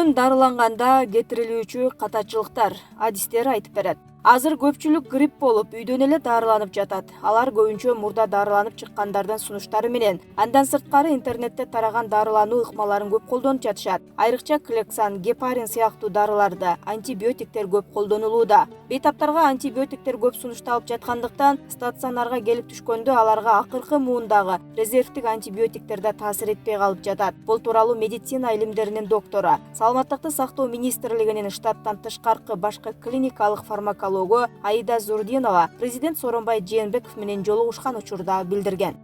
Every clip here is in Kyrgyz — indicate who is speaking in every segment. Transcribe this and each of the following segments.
Speaker 1: Үйдөн дарыланганда кетирилүүчү катачылыктар адистер айтып берет. Азыр көпчүлүк грипп болуп, үйдөн эле дарыланып жатат. Алар көбүнчө мурда дарыланып чыккандардын сунуштары менен. Андан сырткары интернетте тараган дарылануу ыкмаларын көп колдонуп жатышат. Айрыкча Клexan, гепарин сыяктуу дарыларды, антибиотиктер көп колдонулууда. Бейтаптарга антибиотиктер көп сунушталып жаткандыктан, стационарга келип түшкөндө аларга акыркы муундагы резервдик антибиотиктер да таасир этпей калып жатат. Бул тууралуу медицина илимдеринин доктору, Саламаттыкты сактоо министрлигинин штаттан тышкаркы башкы клиникалык фармакологу Аида Зурдинова президент Сооронбай Жээнбеков менен жолугушкан учурда билдирген.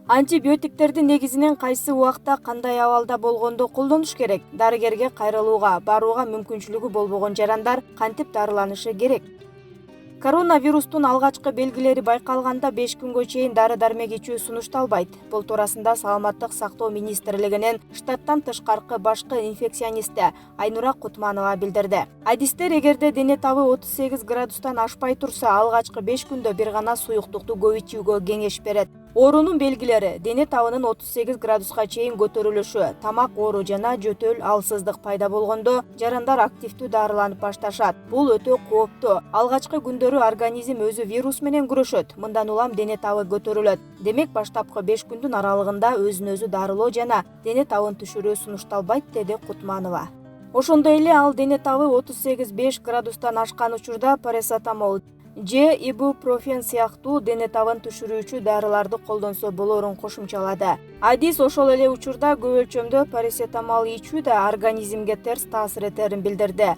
Speaker 1: Антибиотиктерди негизинен кайсы убакта кандай абалда болгондо колдонуш керек? Дарыгерге кайрылууга барууга мүмкүнчүлүгү болбогон жарандар кантип дарыланышы керек? Коронавирустун алгачкы белгилери байкалганда 5 күнгө чейин дары-дармек ичүү сунушталбайт. Бул туурасында Саламаттык сактоо министрлигинин штаттан тышкаркы башкы инфекционисти Айнура Кутманова билдирди. Адистер эгерде дене табы 38 градустан ашпай турса, алгачкы 5 күндө бир гана суюктукту көп ичүүгө кеңеш берет. Оорунун белгилери: дене табынын 38 градуска чейин көтөрүлүшү, тамак оору жана жөтөл алсыздык пайда болгондо жарандар активдүү дарыланып башташат. Бул өтө кооптуу. Алгачкы күндөрү организм өзү вирус менен күрөшөт. Мындан улам дене табы көтөрүлөт. Демек, баштапкы 5 күндүн аралыгында өзүн өзү дарылоо жана дене табын түшүрүү сунушталбайт, деди Кутманова. Ошондой эле ал дене табы 38-5 градустан ашкан учурда парацетамол же ибупрофен сыяктуу дене табын түшүрүүчү дарыларды колдонсо болорун кошумчалады. Адис ошол эле учурда көп өлчөмдө парацетамол ичүү да организмге терс таасир этерин билдирди.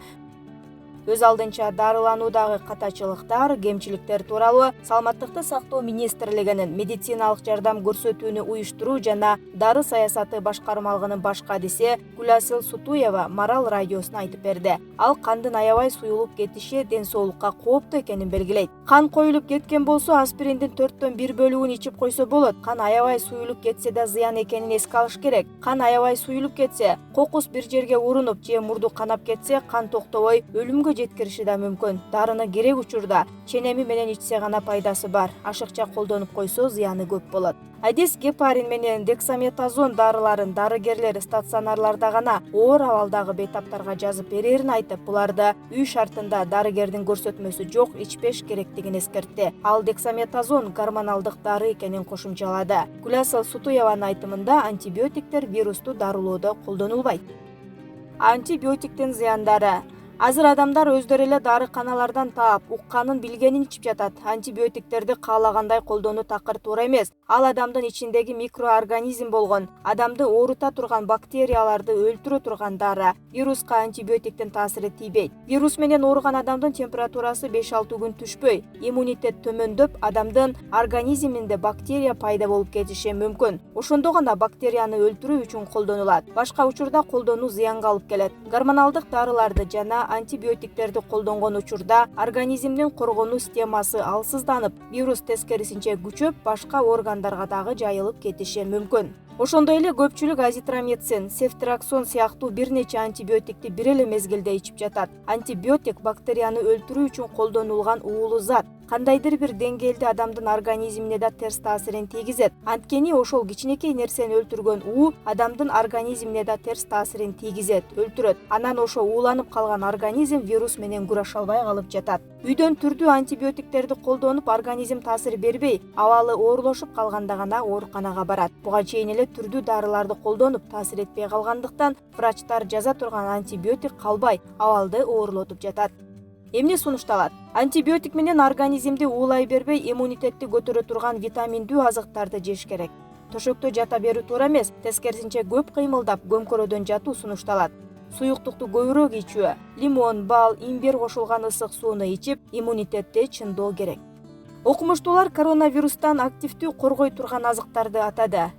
Speaker 1: Өз алдынча дарылануудагы катачылыктар, кемчиликтер тууралуу Саламаттыкты сактоо министрлигинин медициналык жардам көрсөтүүнү уюштуруу жана дары саясаты башкармалыгынын баш кадиси Гүласыл Сутуева Марал радиосуна айтып берди. Ал кандын аябай суюлуп кетиши ден соолукка кооптуу экенин белгилейт. Кан коюлуп кеткен болсо, аспириндин 4/1 бөлүгүн ичип койсо болот. Кан аябай суюлуп кетсе да зыян экенин эске алыш керек. Кан аябай суюлуп кетсе, кокус бир жерге урунуп же мурду канап кетсе, кан токтобой өлүмгө жеткириши да мүмкүн. Дарыны керек учурда ченеми менен ичсе гана пайдасы бар. Ашыкча колдонуп койсо зыяны көп болот. Адис гепарин менен дексаметазон дарыларын дарыгерлер стационарларда гана оор абалдагы бейтаптарга жазып берерин айтып, буларды үй шартында дарыгердин көрсөтмөсү жок ичпеш керектигин эскертти. Ал дексаметазон гормоналдык дары экенин кошумчалады. Гүласыл Сутуеванын айтымында, антибиотиктер вирусту дарылоодо колдонулбайт. Антибиотиктин зыяндары: азыр адамдар өздөрү эле дарыканалардан таап, укканын билгенин ичип жатат. Антибиотиктерди каалагандай колдонуу такыр туура эмес. Ал адамдын ичиндеги микроорганизм болгон, адамды оорута турган бактерияларды өлтүрө турган дары. Вируска антибиотиктин таасири тийбейт. Вирус менен ооруган адамдын температурасы 5-6 күн түшпөй, иммунитет төмөндөп, адамдын организминде бактерия пайда болуп кетиши мүмкүн. Ошондо гана бактерияны өлтүрүү үчүн колдонулат. Башка учурда колдонуу зыянга алып келет. Гормоналдык дарыларды жана антибиотиктерди колдонгон учурда организмдин коргонуу системасы алсызданып, вирус тескерисинче күчөп, башка органдарга дагы жайылып кетиши мүмкүн. Ошондой эле көпчүлүк азитромицин, сефтраксон сыяктуу бир нече антибиотикти бир эле мезгилде ичип жатат. Антибиотик бактерияны өлтүрүү үчүн колдонулган уулуу зат. Кандайдыр бир деңгээлде адамдын организмине да терс таасирин тийгизет. Анткени ошол кичинекей нерсени өлтүргөн уу адамдын организмине да терс таасирин тийгизет, өлтүрөт. Анан ошо ууланып калган организм вирус менен күрөшө албай калып жатат. Үйдөн түрдүү антибиотиктерди колдонуп, организм таасир бербей, абалы оорулошуп калганда гана ооруканага барат. Буга чейин эле түрдүү дарыларды колдонуп, таасир этпей калгандыктан врачтар жаза турган антибиотик калбай, абалды оорулотуп жатат. Эмне сунушталат? Антибиотик менен организмди уулай бербей, иммунитетти көтөрө турган витаминдүү азыктарды жеш керек. Төшөктө жата берүү туура эмес, тескерисинче көп кыймылдап, көмкөрөдөн жатуу сунушталат. Суюктукту көбүрөөк ичүү, лимон, бал, имбир кошулган ысык сууну ичип, иммунитетти чыңдоо керек. Окумуштуулар коронавирустан активдүү коргой турган азыктарды атады.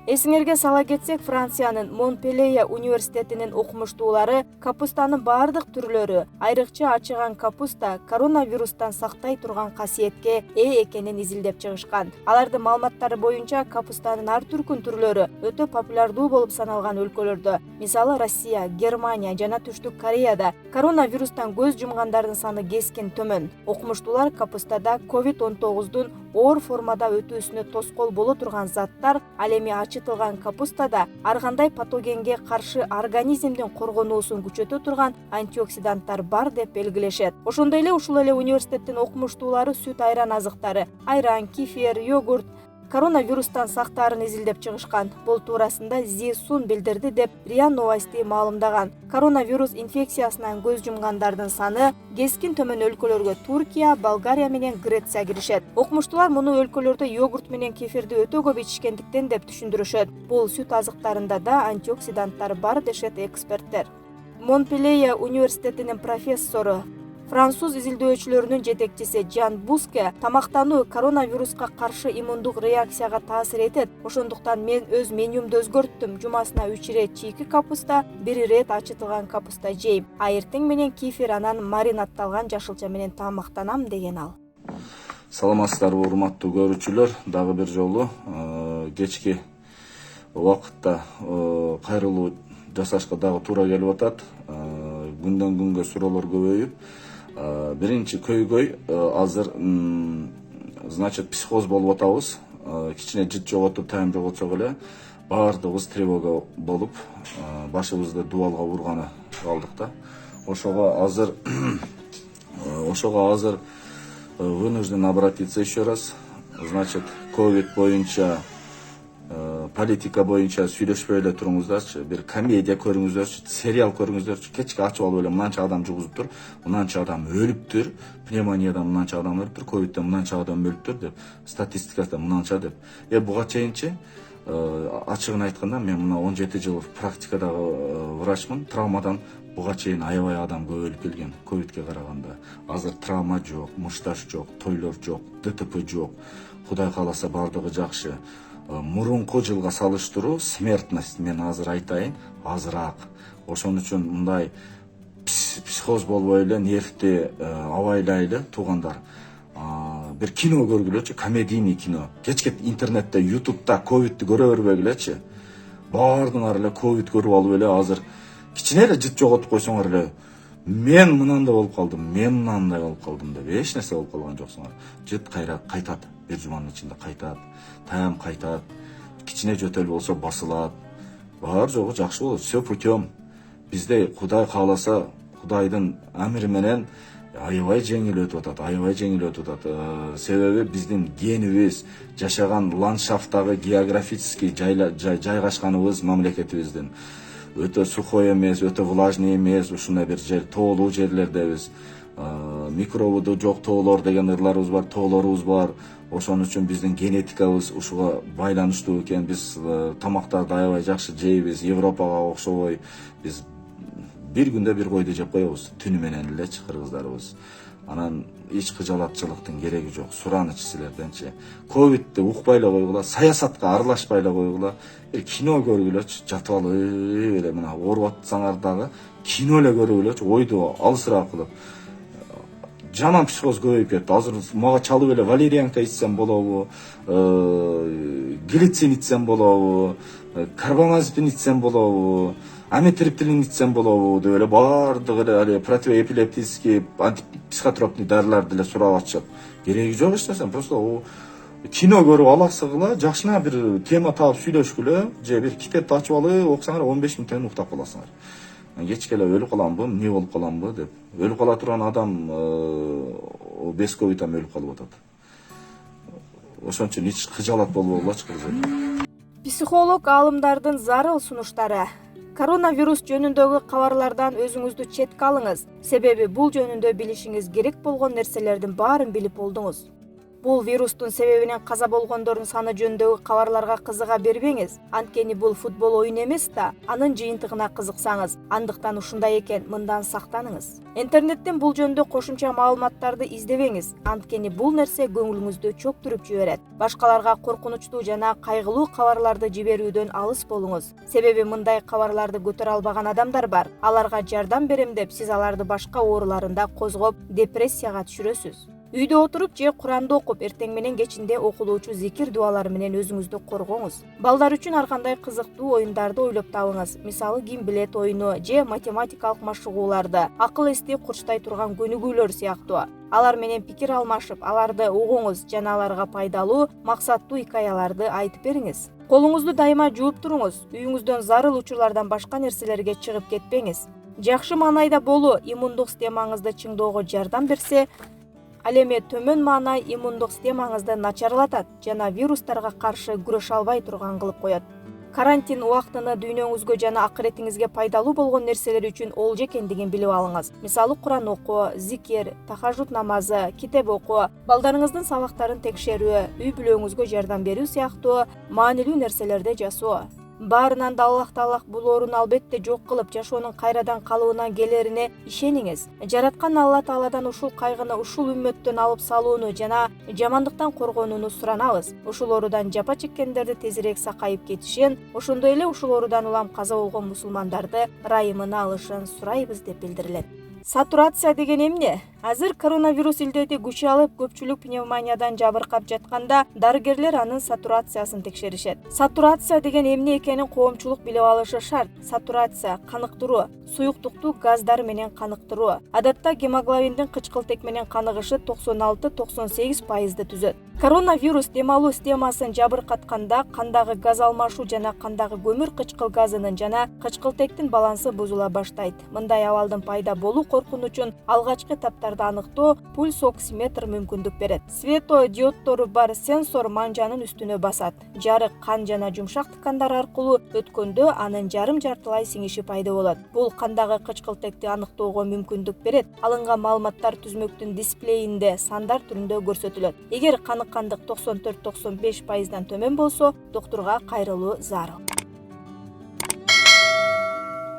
Speaker 1: Эсиңерге сала кетсек, Франциянын Монпелье университетинин окумуштуулары капустанын бардык түрлөрү, айрыкча ачыган капуста, коронавирустан сактай турган касиетке ээ экенин изилдеп чыгышкан. Алардын маалыматтары боюнча, капустанын ар түркүн түрлөрү өтө популярдуу болуп саналган өлкөлөрдө, мисалы Россия, Германия жана Түштүк Кореяда коронавирустан көз жумгандардын саны кескин төмөн. Окумуштуулар капустада COVID-19-дун оор формада өтүүсүнө тоскоол боло турган заттар ал эми ачытылган капустада ар кандай патогенге каршы организмдин коргонуусун күчөтө турган антиоксиданттар бар деп белгилешет. Ошондой эле ушул эле университеттин окумуштуулары сүт айран азыктары, айран, кефир, йогурт коронавирустан сактаарын изилдеп чыгышкан. Бул туурасында Зи Сун билдирди деп РИА Новости маалымдаган. Коронавирус инфекциясынан көз жумгандардын саны кескин төмөн өлкөлөргө Туркия, Болгария менен Греция киришет. Окумуштуулар муну өлкөлөрдө йогурт менен кефирди өтө көп ичишкендиктен деп түшүндүрүшөт. Бул сүт азыктарында да антиоксиданттар бар дешет эксперттер. Монпелье университетинин профессору, француз изилдөөчүлөрүнүн жетекчиси Жан Буске тамактануу коронавируска каршы иммундук реакцияга таасир этет. Ошондуктан мен өз менюмду өзгөрттүм. Жумасына 3 ирет чийки капуста, 1 ирет ачытылган капуста жейм. А эртең менен кефир анан маринадталган жашылча менен тамактанам деген ал.
Speaker 2: Саламатсыздарбы, урматтуу көрүүчүлөр. Дагы бир жолу кечки убакытта кайрылуу жасашка дагы туура келип атат. Күндөн күнгө суроолор көбөйүп, биринчи көйгөй азыр значит психоз болуп атабыз. Кичине жыт жоготуп тайымдуу болсок эле баардыгыбыз тревога болуп, башыбызды дубалга урганы калдык да. Ошого азыр вынужден обратиться еще раз. Значит, ковид боюнча, политика боюнча сүйлөшпөй эле туруңуздарчы, бир комедия көрүңүздөрчү, сериал көрүңүздөрчү, кечке ачып алып эле мынанча адам жугузуптур, мынанча адам өлүптүр, пневмониядан мынанча адам өлүптүр, ковидден мынанча адам өлүптүр деп, статистикада мынанча деп. Буга чейинчи ачыгын айтканда мен мына 17 жыл практикадагы врачмын, травмадан буга чейин аябай адам көп өлүп келген ковидке караганда. Азыр травма жок, мушташ жок, тойлор жок, ДТП жок. Кудай кааласа бардыгы жакшы. Мурунку жылга салыштыруу смертность мен азыр айтайын азыраак. Ошон үчүн мындай психоз болбой эле, нервти абайлай эле туугандар. Бир кино көргүлөчү, комедийный кино. Кечке интернетте, ютубта ковидти көрө бербегилечи. Баардыгыңар эле ковид көрүп алып эле азыр кичине эле жыт жоготуп койсоңор эле мен мынандай болуп калдым, мен мынандай болуп калдым деп эч нерсе болуп калган жоксуңар. Жыт кайтат, бир жуманын ичинде кайтат, таям кайтат, кичине жөтөл болсо басылат. Бар жогу жакшы болот, все путем. Бизде Кудай кааласа, Кудайдын амри менен аябай жеңил өтүп атат. Себеби биздин генибиз, жашаган ландшафттагы географический жайгашканыбыз мамлекетибиздин өтө сухой эмес, өтө влажный эмес, ушундай бир жер, тоолуу жерлердебиз. Микробу жок тоолор деген ырларыбыз бар, тоолорубуз бар. Ошон үчүн биздин генетикабыз ушуга байланыштуу экен. Биз тамактарды аябай жакшы жейбиз, Европага окшобой. Биз бир күндө бир койду жеп коебуз, түнү менен элечи кыргыздарыбыз. Анан эч кыжалатчылыктын кереги жок, сураныч силерденчи. Ковидти укпай эле койгула, саясатка аралашпай эле койгула, бир кино көргүлөчү, жатып алып эле мына ооруп атсаңар дагы кино эле көргүлөчү, ойду алысыраак кылып. Жаман психоз көбөйүп кетти. Азыр мага чалып эле валерьянка ичсем болобу, глицин ичсем болобу, карбамазепин ичсем болобу, амитриптилин ичсем болобу деп эле баардыгы эле противоэпилептический антипсихотропный дарыларды эле сурап атышат. Кереги жок эч нерсе, просто кино көрүп аласыгыла, жакшына бир тема таап сүйлөшкүлө, же бир китепти ачып алып окусаңар 15 мүнөттөн уктап каласыңар. Кечке эле өлүп каламбы, эмне болуп каламбы деп. Өлүп кала турган адам без ковидтан өлүп калып атат. Ошон үчүн эч кыжалат болбогулачы кыргыз.
Speaker 1: Психолог аалымдардын зарыл сунуштары. Коронавирус жөнүндөгү кабарлардан өзүңүздү четке алыңыз. Себеби бул жөнүндө билишиңиз керек болгон нерселердин баарын билип болдуңуз. Бул вирустун себебинен каза болгондордун саны жөнүндөгү кабарларга кызыга бербеңиз. Анткени бул футбол ойуну эмес да, анын жыйынтыгына кызыксаңыз. Андыктан ушундай экен, мындан сактаныңыз. Интернеттен бул жөнүндө кошумча маалыматтарды издебеңиз. Анткени бул нерсе көңүлүңүздү чоктуруп жиберет. Башкаларга коркунучтуу жана кайгылуу кабарларды жиберүүдөн алыс болуңуз. Себеби мындай кабарларды көтөрө албаган адамдар бар. Аларга жардам берем деп сиз аларды башка ооруларында козгоп, депрессияга түшүрөсүз. Үйдө отуруп же Куранды окуп, эртең менен кечинде окулуучу зикир дубалары менен өзүңүздү коргоңуз. Балдар үчүн ар кандай кызыктуу оюндарды ойлоп табыңыз. Мисалы, ким билет оюну же математикалык машыгууларды, акыл эсти курчтай турган көнүгүүлөр сыяктуу. Алар менен пикир алмашып, аларды угуңуз жана аларга пайдалуу, максаттуу хикаяларды айтып бериңиз. Колуңузду дайыма жууп туруңуз. Үйүңүздөн зарыл учурлардан башка нерселерге чыгып кетпеңиз. Жакшы маанайда болуу иммундук системаңызды чыңдоого жардам берсе, ал эми төмөн маанай иммундук системаңызды начарлатат жана вирустарга каршы күрөшө албай турган кылып коет. Карантин убактыны дүйнөңүзгө жана акыретиңизге пайдалуу болгон нерселер үчүн олжо экендигин билип алыңыз. Мисалы, Куран окуу, зикир, тахажжуд намазы, китеп окуу, балдарыңыздын сабактарын текшерүү, үй бүлөңүзгө жардам берүү сыяктуу маанилүү нерселерди жасоо. Баарынан да Аллах Таала бул ооруну албетте жок кылып, жашоонун кайрадан калыбына келерине ишениңиз. Жараткан Алла Тааладан ушул кайгыны ушул үммөттөн алып салууну жана жамандыктан коргонууну суранабыз. Ушул оорудан жапа чеккендерди тезирээк сакайып кетишин, ошондой эле ушул оорудан улам каза болгон мусулмандарды ырайымына алышын сурайбыз деп билдирилет. Сатурация деген эмне? Азыр коронавирус илдети күч алып, көпчүлүк пневмониядан жабыркап жатканда дарыгерлер анын сатурациясын текшеришет. Сатурация деген эмне экенин коомчулук билип алышы шарт. Сатурация каныктыруу, суюктукту газдар менен каныктыруу. Адатта гемоглобиндин кычкылтек менен каныгышы 96-98% түзөт. Коронавирус дем алуу системасын жабыркатканда кандагы газ алмашуу жана кандагы көмүр кычкыл газынын жана кычкылтектин балансы бузула баштайт. Мындай абалдын пайда болуу коркунучун алгачкы таптарда аныктоо пульс оксиметр мүмкүндүк берет. Светодиоддору бар сенсор манжанын үстүнө басат. Жарык кан жана жумшак ткандар аркылуу өткөндө анын жарым-жартылай сиңиши пайда болот. Бул кандагы кычкылтекти аныктоого мүмкүндүк берет. Алынган маалыматтар түзмөктүн дисплейинде сандар түрүндө көрсөтүлөт. Эгер каныккандык 94-95%дан төмөн болсо, доктурга кайрылуу зарыл.